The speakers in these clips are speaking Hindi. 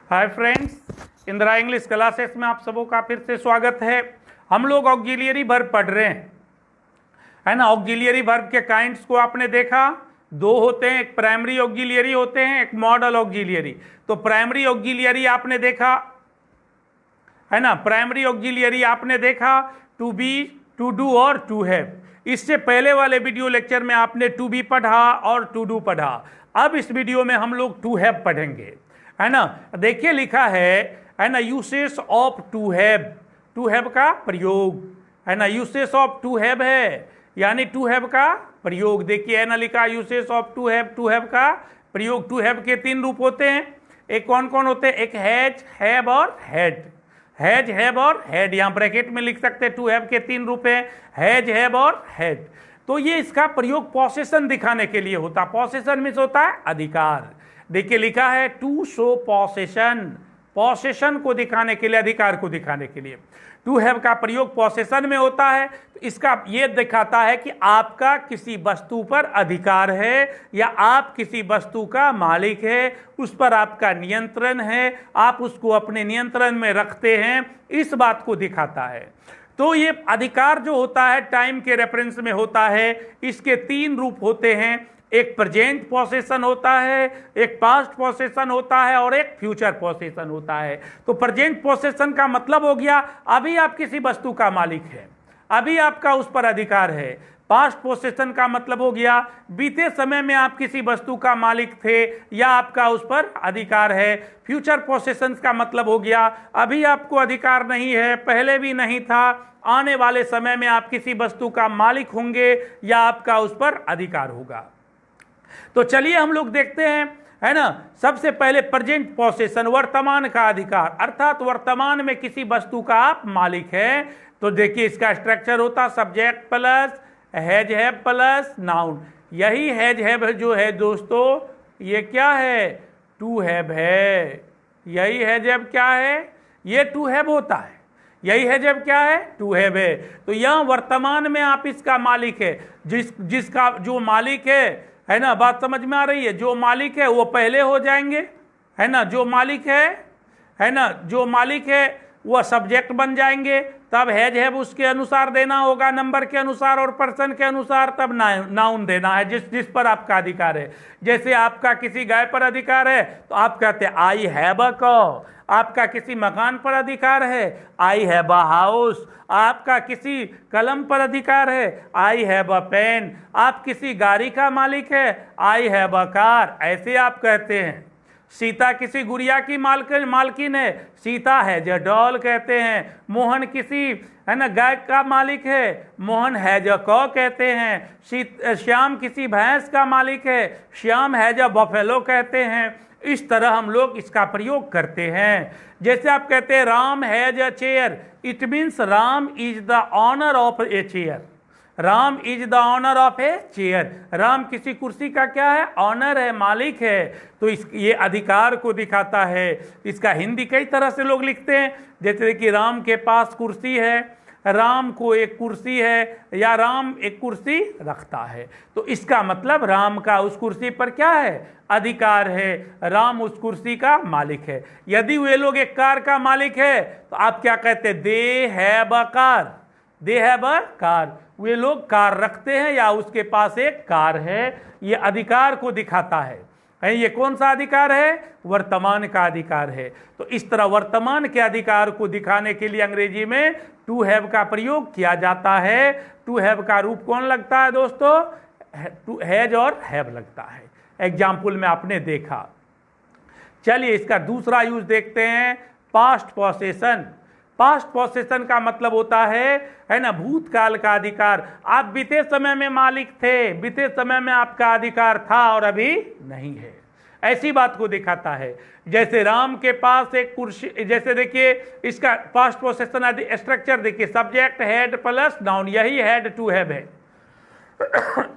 Hi friends, Indira English classes में आप सबों का फिर से स्वागत है। हम लोग ऑक्सिलियरी वर्ब पढ़ रहे हैं, है ना। ऑक्सिलियरी वर्ब के काइंड्स को आपने देखा, दो होते हैं, एक प्राइमरी ऑक्सिलियरी होते हैं, एक मॉडल ऑक्सिलियरी। तो प्राइमरी ऑक्सिलियरी आपने देखा, है ना। प्राइमरी ऑक्सिलियरी आपने देखा टू बी, टू डू और टू हैव। इससे पहले वाले वीडियो लेक्चर में आपने टू बी पढ़ा और टू डू पढ़ा। अब इस वीडियो में हम लोग टू हैव पढ़ेंगे, है ना। देखिए लिखा है ना, usage of to have, to have का प्रयोग, है ना। यूसेज ऑफ टू हैव है, यानी टू हैव का प्रयोग। देखिए है ना, लिखा usage of to have, to have का प्रयोग। टू हैव के तीन रूप होते हैं। एक कौन कौन होते हैं? एक हैज, हैव और हैड। हैज, हैव और हैड, यहां ब्रैकेट में लिख सकते हैं। टू हैव के तीन रूप हैं, हैज, हैव और हैड। तो ये इसका प्रयोग पॉसेशन दिखाने के लिए होता है। पॉसेशन मीन्स होता है अधिकार। देखिए लिखा है टू शो पॉसेशन, पॉसेशन को दिखाने के लिए, अधिकार को दिखाने के लिए टू हैव का प्रयोग पॉसेशन में होता है। तो इसका ये दिखाता है कि आपका किसी वस्तु पर अधिकार है, या आप किसी वस्तु का मालिक है, उस पर आपका नियंत्रण है, आप उसको अपने नियंत्रण में रखते हैं, इस बात को दिखाता है। तो ये अधिकार जो होता है टाइम के रेफरेंस में होता है। इसके तीन रूप होते हैं, एक प्रेजेंट पॉसेशन होता है, एक पास्ट पॉसेशन होता है और एक फ्यूचर पॉसेशन होता है। तो प्रेजेंट पॉसेशन का मतलब हो गया अभी आप किसी वस्तु का मालिक है, अभी आपका उस पर अधिकार है। पास्ट पोसेशन का मतलब हो गया बीते समय में आप किसी वस्तु का मालिक थे या आपका उस पर अधिकार है। फ्यूचर पोसेशन का मतलब हो गया अभी आपको अधिकार नहीं है, पहले भी नहीं था, आने वाले समय में आप किसी वस्तु का मालिक होंगे या आपका उस पर अधिकार होगा। तो चलिए हम लोग देखते हैं, है ना। सबसे पहले प्रेजेंट पोसेशन, वर्तमान का अधिकार, अर्थात वर्तमान में किसी वस्तु का आप मालिक हैं। तो देखिए इसका स्ट्रक्चर होता subject plus has have plus noun. यही हैज हैव जो है दोस्तों, ये क्या है? टू हैव है। यही हैज हैव क्या है? ये टू हैव होता है। यही हैज हैव क्या है? टू हैव है। तो यह वर्तमान में आप इसका मालिक है। जिसका जो मालिक है ना, बात समझ में आ रही है? जो मालिक है वो पहले हो जाएंगे, है ना। जो मालिक है ना, जो मालिक है वह सब्जेक्ट बन जाएंगे। तब हैज हैव उसके अनुसार देना होगा, नंबर के अनुसार और पर्सन के अनुसार, तब नाउन देना है जिस पर आपका अधिकार है। जैसे आपका किसी गाय पर अधिकार है तो आप कहते हैं आई हैव अ कॉ। आपका किसी मकान पर अधिकार है, आई हैव अ हाउस। आपका किसी कलम पर अधिकार है, आई हैव अ पेन। आप किसी गाड़ी का मालिक है, आई हैव अ कार, ऐसे आप कहते हैं। सीता किसी गुड़िया की मालकिन है, सीता हैज अ डॉल कहते हैं। मोहन किसी, है ना, गाय का मालिक है, मोहन हैज अ कॉ कहते हैं। श्याम किसी भैंस का मालिक है, श्याम हैज अ बफेलो कहते हैं। इस तरह हम लोग इसका प्रयोग करते हैं। जैसे आप कहते हैं Ram has a chair, it means Ram is the owner of a chair. Ram is the owner of a chair. Ram किसी कुर्सी का क्या है? ऑनर है, मालिक है। तो ये अधिकार को दिखाता है। इसका हिंदी कई तरह से लोग लिखते हैं, जैसे कि राम के पास कुर्सी है, राम को एक कुर्सी है, या राम एक कुर्सी रखता है। तो इसका मतलब राम का उस कुर्सी पर क्या है? अधिकार है। राम उस कुर्सी का मालिक है। यदि वे लोग एक कार का मालिक है तो आप क्या कहते हैं? They have a car, they have a car. वे लोग कार रखते हैं या उसके पास एक कार है। ये अधिकार को दिखाता है। ये कौन सा अधिकार है? वर्तमान का अधिकार है। तो इस तरह वर्तमान के अधिकार को दिखाने के लिए अंग्रेजी में टू हैव का प्रयोग किया जाता है। टू हैव का रूप कौन लगता है दोस्तों? टू हैज और हैव लगता है। एग्जाम्पल में आपने देखा। चलिए इसका दूसरा यूज देखते हैं, पास्ट पोसेशन। पास्ट पोसेशन का मतलब होता है ना, भूतकाल का अधिकार। आप बीते समय में मालिक थे, बीते समय में आपका अधिकार था और अभी नहीं है, ऐसी बात को दिखाता है। जैसे राम के पास एक कुर्सी, जैसे देखिए इसका पास्ट पोसेशन स्ट्रक्चर देखिए, सब्जेक्ट हैड प्लस नाउन। यही हैड टू हैव है।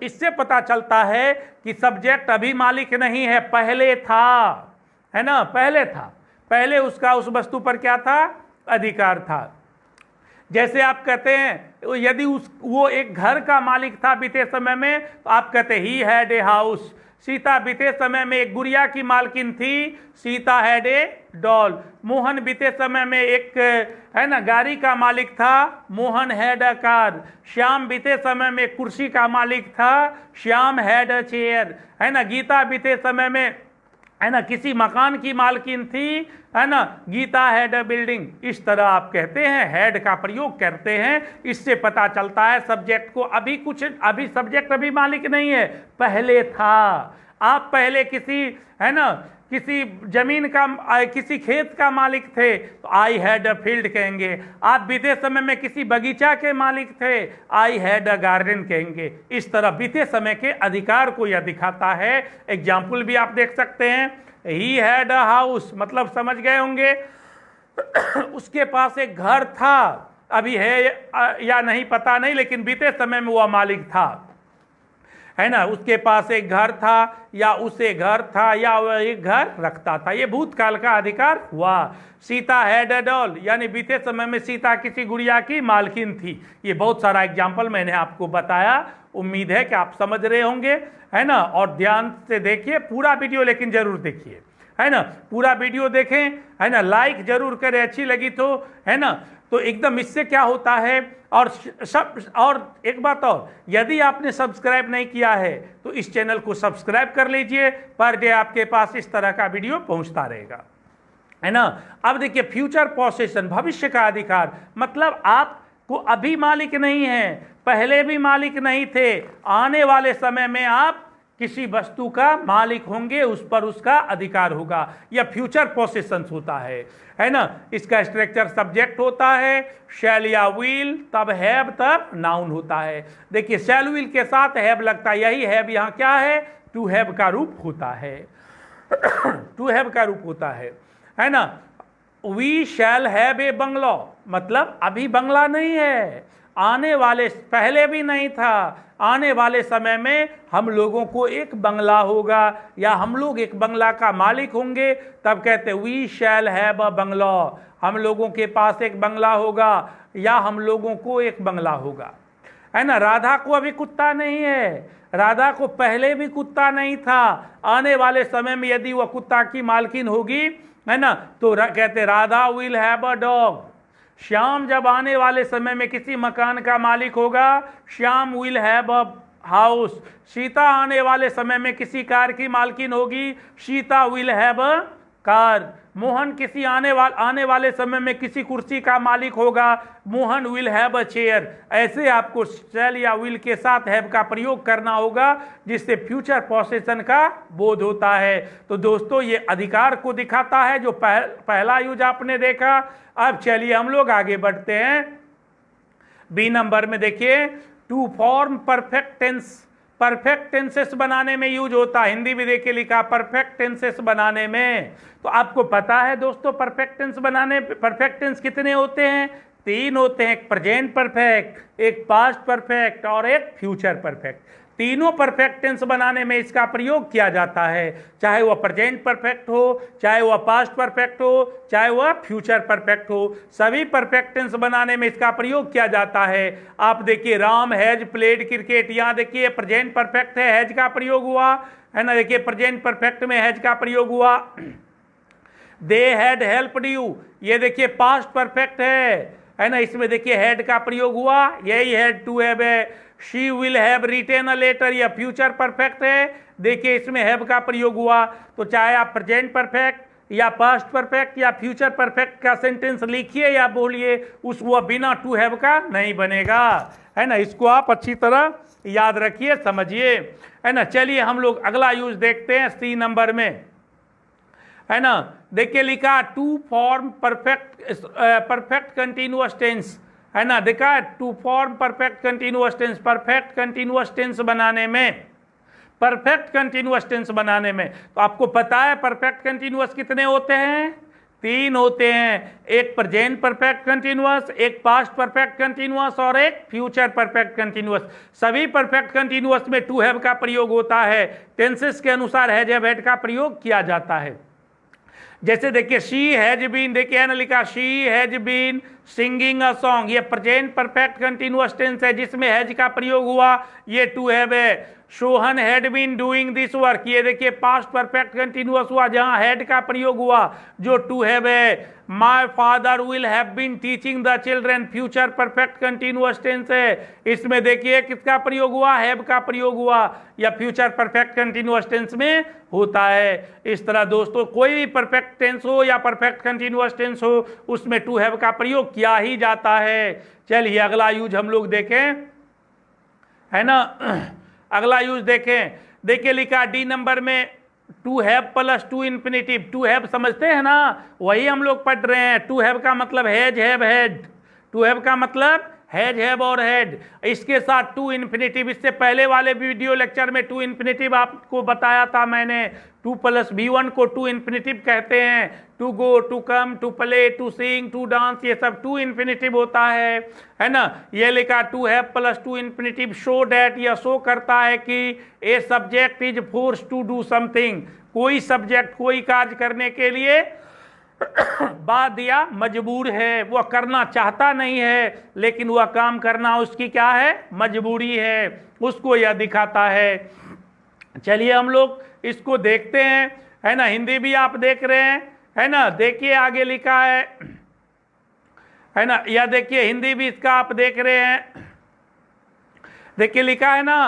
इससे पता चलता है कि सब्जेक्ट अभी मालिक नहीं है, पहले था, है ना, पहले था। पहले उसका उस वस्तु पर क्या था? अधिकार था। जैसे आप कहते हैं यदि वो एक घर का मालिक था बीते समय में, तो आप कहते हैं he had a house. Sita बीते समय में एक गुड़िया की मालकिन थी, Sita had a doll. Mohan बीते समय में एक है ना गाड़ी का मालिक था, Mohan had a car. Shyam बीते समय में कुर्सी का मालिक था, श्याम हैड अ चेयर, है ना। गीता बीते समय में है ना किसी मकान की मालकिन थी, है ना, गीता हैड अ बिल्डिंग। इस तरह आप कहते हैं, हैड का प्रयोग करते हैं, इससे पता चलता है सब्जेक्ट को अभी सब्जेक्ट अभी मालिक नहीं है, पहले था। आप पहले किसी है ना किसी जमीन का किसी खेत का मालिक थे तो आई हैड अ फील्ड कहेंगे। आप बीते समय में किसी बगीचा के मालिक थे, आई हैड अ गार्डन कहेंगे। इस तरह बीते समय के अधिकार को यह दिखाता है। एग्जाम्पल भी आप देख सकते हैं, ही हैड अ हाउस, मतलब समझ गए होंगे उसके पास एक घर था, अभी है या नहीं पता नहीं, लेकिन बीते समय में वह मालिक था, है ना। उसके पास एक घर था या उसे घर था या वह एक घर रखता था, ये भूतकाल का अधिकार हुआ। सीता हैड अ डॉल, यानी बीते समय में सीता किसी गुड़िया की मालकिन थी। ये बहुत सारा एग्जाम्पल मैंने आपको बताया, उम्मीद है कि आप समझ रहे होंगे, है ना। और ध्यान से देखिए पूरा वीडियो, लेकिन जरूर देखिए, है ना, पूरा वीडियो देखें, है ना। लाइक जरूर करें, अच्छी लगी तो, है ना। तो एकदम इससे क्या होता है, और एक बात और, यदि आपने सब्सक्राइब नहीं किया है तो इस चैनल को सब्सक्राइब कर लीजिए, पर डे आपके पास इस तरह का वीडियो पहुंचता रहेगा, है ना। अब देखिए फ्यूचर पोसेशन, भविष्य का अधिकार, मतलब आपको अभी मालिक नहीं है, पहले भी मालिक नहीं थे, आने वाले समय में आप किसी वस्तु का मालिक होंगे, उस पर उसका अधिकार होगा। यह फ्यूचर पोसेशन होता है ना। इसका स्ट्रक्चर सब्जेक्ट होता है, शैल या विल, तब हैव, तब नाउन होता है। देखिए शैल विल के साथ हैव लगता है, यही हैव यहाँ क्या है, टू हैव का रूप होता है टू हैव का रूप होता है ना। We shall have a bungalow, मतलब अभी बंगला नहीं है, आने वाले, पहले भी नहीं था, आने वाले समय में हम लोगों को एक बंगला होगा या हम लोग एक बंगला का मालिक होंगे, तब कहते we shall have a bungalow, हम लोगों के पास एक बंगला होगा या हम लोगों को एक बंगला होगा, है ना। राधा को अभी कुत्ता नहीं है, राधा को पहले भी कुत्ता नहीं था, आने वाले समय में यदि वह कुत्ता की मालकिन होगी, है ना, तो कहते Radha will have a dog. Shyam जब आने वाले समय में किसी मकान का मालिक होगा, Shyam will have a house. Sita आने वाले समय में किसी कार की मालकिन होगी, Sita will have a car. Mohan किसी आने वाले समय में किसी कुर्सी का मालिक होगा, Mohan will have a chair. ऐसे आपको शैल या विल के साथ हैव का प्रयोग करना होगा, जिससे फ्यूचर पोसेशन का बोध होता है। तो दोस्तों ये अधिकार को दिखाता है, जो पहला यूज आपने देखा। अब चलिए हम लोग आगे बढ़ते हैं। बी नंबर में देखिए, to form perfect tense, perfect tenses बनाने में यूज होता है। हिंदी में देखिए लिखा परफेक्ट टेंसेस बनाने में। तो आपको पता है दोस्तों परफेक्ट टेंस बनाने, परफेक्ट टेंस कितने होते हैं, 3 होते हैं, एक प्रेजेंट परफेक्ट, एक पास्ट परफेक्ट और एक फ्यूचर परफेक्ट। तीनों परफेक्ट टेंस बनाने में इसका प्रयोग किया जाता है, चाहे वह प्रेजेंट परफेक्ट हो, चाहे वह पास्ट परफेक्ट हो, चाहे वह फ्यूचर परफेक्ट हो, सभी परफेक्ट टेंस बनाने में इसका प्रयोग किया जाता है। आप देखिए राम हैज प्लेड क्रिकेट, यहाँ देखिए प्रेजेंट परफेक्ट है, हैज का प्रयोग हुआ, है ना। देखिए प्रेजेंट परफेक्ट में हैज का प्रयोग हुआ। दे हैड हेल्प्ड यू, ये देखिए पास्ट परफेक्ट है ना, इसमें देखिए हैड का प्रयोग हुआ, यही हैड टू हैव है। She will have written a letter, यह फ्यूचर परफेक्ट है, देखिए इसमें हैव का प्रयोग हुआ। तो चाहे आप प्रेजेंट परफेक्ट या पास्ट परफेक्ट या फ्यूचर परफेक्ट का सेंटेंस लिखिए या बोलिए, उस वह बिना टू हैव का नहीं बनेगा, है ना। इसको आप अच्छी तरह याद रखिए, समझिए, है ना। चलिए हम लोग अगला यूज देखते हैं सी नंबर में, है ना। देखिए लिखा to form perfect continuous tense, है ना। देखा to form perfect continuous tense, perfect continuous tense बनाने में, परफेक्ट कंटिन्यूअस टेंस बनाने में, तो आपको पता है परफेक्ट कंटिन्यूअस कितने होते हैं, 3 होते हैं, एक प्रेजेंट परफेक्ट कंटिन्यूअस, एक पास्ट परफेक्ट कंटिन्यूअस और एक फ्यूचर परफेक्ट कंटिन्यूअस। सभी परफेक्ट कंटिन्यूअस में टू हैव का प्रयोग होता है, टेंसेस के अनुसार हैज हैव हैड का प्रयोग किया जाता है। जैसे देखिए शी हैज बीन, देखिए है ना लिखा she has been singing a song, ये प्रेजेंट परफेक्ट कंटिन्यूअस टेंस है जिसमें हैज का प्रयोग हुआ, ये टू हैव है। Sohan had been doing this work, ये देखिए पास्ट परफेक्ट कंटिन्यूअस हुआ जहां हैड का प्रयोग हुआ जो टू हैव है। My father will have been teaching the children, future perfect continuous tense है, इसमें देखिए किसका प्रयोग हुआ, हैव का प्रयोग हुआ, या फ्यूचर परफेक्ट कंटिन्यूअस टेंस में होता है। इस तरह दोस्तों कोई भी परफेक्ट टेंस हो या परफेक्ट कंटिन्यूअस टेंस हो उसमें टू हैव का प्रयोग किया ही जाता है। चलिए अगला यूज हम लोग देखें, है ना। अगला यूज देखें, देखिए लिखा डी नंबर में to have plus to infinitive. To have समझते हैं ना, वही हम लोग पढ़ रहे हैं। टू हैव का मतलब has have had, to have का मतलब हैज हैव और हैड, इसके साथ टू इन्फिनिटिव। इससे पहले वाले वीडियो लेक्चर में टू इन्फिनिटिव आपको बताया था मैंने। टू प्लस V1 को टू इन्फिनिटिव कहते हैं। To go, to come, to play, to sing, to dance, ये सब टू इन्फिनिटिव होता है ना। ये लिखा to have plus to infinitive show that, यह शो करता है कि a subject is force to do something, कोई सब्जेक्ट कोई कार्य करने के लिए बाध्य या मजबूर है, वह करना चाहता नहीं है लेकिन वह काम करना उसकी क्या है, मजबूरी है, उसको यह दिखाता है। चलिए हम लोग इसको देखते हैं, है ना। हिंदी भी आप देख रहे हैं, है ना। देखिए आगे लिखा है ना, यह देखिए हिंदी भी इसका आप देख रहे हैं। देखिए लिखा है ना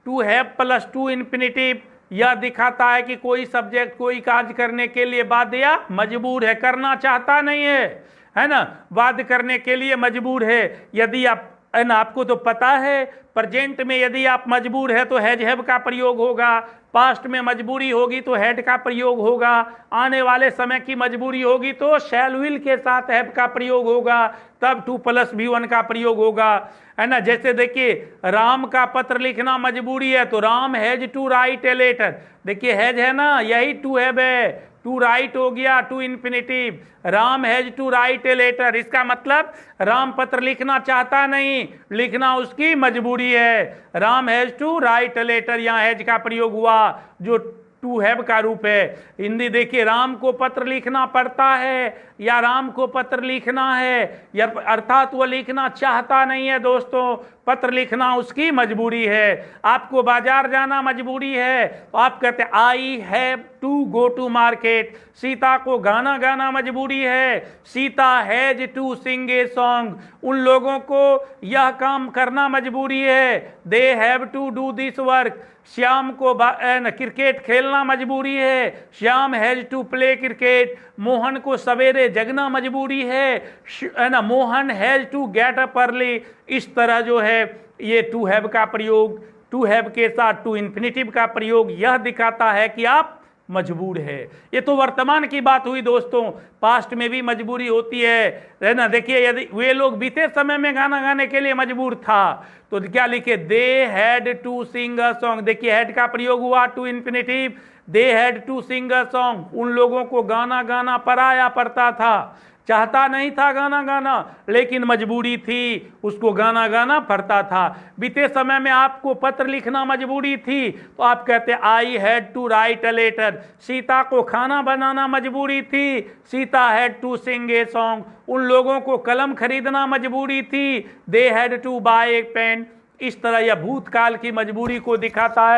to have plus to infinitive, यह दिखाता है कि कोई सब्जेक्ट कोई कार्य करने के लिए बाध्य या मजबूर है, करना चाहता नहीं है ना, बाध्य करने के लिए मजबूर है। यदि आप, है ना, आपको तो पता है प्रेजेंट में यदि आप मजबूर है तो हैज हैव का प्रयोग होगा, पास्ट में मजबूरी होगी तो हैड का प्रयोग होगा, आने वाले समय की मजबूरी होगी तो शैल विल के साथ हैव का प्रयोग होगा, तब टू प्लस V1 का प्रयोग होगा, है ना। जैसे देखिए राम का पत्र लिखना मजबूरी है तो Ram has to write a letter, देखिए हैज है ना, यही टू हैव है, टू राइट हो गया to infinitive. Ram has to write a letter, इसका मतलब राम पत्र लिखना चाहता नहीं, लिखना उसकी मजबूरी है। Ram has to write a letter, यहाँ हैज का प्रयोग हुआ जो टू हैव का रूप है। हिंदी देखिए राम को पत्र लिखना पड़ता है या राम को पत्र लिखना है, या अर्थात वो लिखना चाहता नहीं है दोस्तों, पत्र लिखना उसकी मजबूरी है। आपको बाजार जाना मजबूरी है तो आप कहते हैं I have to go to market. Sita को गाना गाना मजबूरी है, Sita has to sing a song. उन लोगों को यह काम करना मजबूरी है, they have to do this work. Shyam को क्रिकेट खेलना मजबूरी है, Shyam has to play cricket. Mohan को सवेरे जगना मजबूरी है ना, Mohan has to get up early. इस तरह जो है ये टू हैव का प्रयोग, टू हैव के साथ टू इन्फिनिटिव का प्रयोग यह दिखाता है कि आप मजबूर है। ये तो वर्तमान की बात हुई दोस्तों, पास्ट में भी मजबूरी होती है ना। देखिए यदि वे लोग बीते समय में गाना गाने के लिए मजबूर था तो क्या लिखे, they had to sing a song. देखिए हैड का प्रयोग हुआ to infinitive, they had to sing a song. उन लोगों को गाना गाना पराया पड़ता था, चाहता नहीं था गाना गाना लेकिन मजबूरी थी, उसको गाना गाना पड़ता था। बीते समय में आपको पत्र लिखना मजबूरी थी तो आप कहते I had to write a letter. Sita को खाना बनाना मजबूरी थी, Sita had to sing a song. उन लोगों को कलम खरीदना मजबूरी थी, they had to buy a pen. इस तरह यह भूतकाल की मजबूरी को दिखाता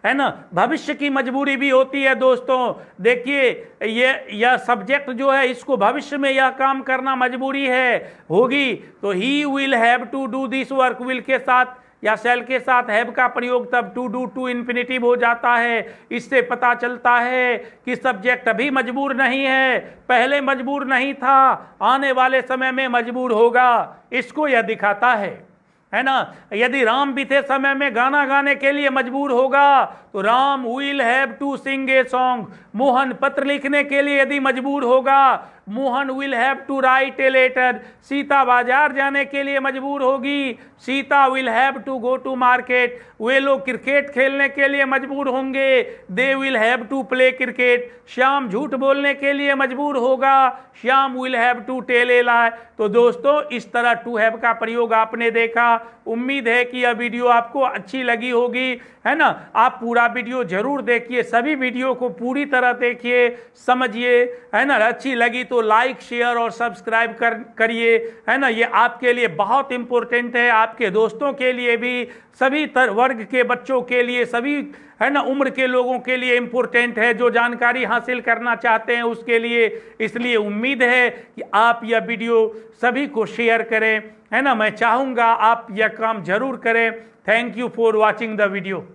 है ना। भविष्य की मजबूरी भी होती है दोस्तों। देखिए यह सब्जेक्ट जो है इसको भविष्य में यह काम करना मजबूरी है होगी तो he will have to do this work. Will के साथ या शैल के साथ हैव का प्रयोग तब टू डू टू इन्फिनिटिव हो जाता है। इससे पता चलता है कि सब्जेक्ट अभी मजबूर नहीं है, पहले मजबूर नहीं था, आने वाले समय में मजबूर होगा, इसको यह दिखाता है ना। यदि राम बीते समय में गाना गाने के लिए मजबूर होगा तो Ram will have to sing a song. Mohan पत्र लिखने के लिए यदि मजबूर होगा, Mohan will have to write a letter. Sita बाजार जाने के लिए मजबूर होगी, Sita will have to go to market. वे लोग क्रिकेट खेलने के लिए मजबूर होंगे, they will have to play cricket. Shyam झूठ बोलने के लिए मजबूर होगा, Shyam will have to tell a lie. तो दोस्तों इस तरह टू हैव का प्रयोग आपने देखा उम्मीद है कि यह वीडियो आपको अच्छी लगी होगी, है ना। आप पूरा वीडियो जरूर देखिए, सभी वीडियो को पूरी तरह देखिए, समझिए, है ना। अच्छी लगी तो लाइक, शेयर और सब्सक्राइब करिए, है ना। ये आपके लिए बहुत इंपॉर्टेंट है, आपके दोस्तों के लिए भी, सभी वर्ग के बच्चों के लिए, सभी, है ना, उम्र के लोगों के लिए इंपॉर्टेंट है, जो जानकारी हासिल करना चाहते हैं उसके लिए। इसलिए उम्मीद है कि आप यह वीडियो सभी को शेयर करें, है ना। मैं चाहूँगा आप यह काम जरूर करें। Thank you for watching the video.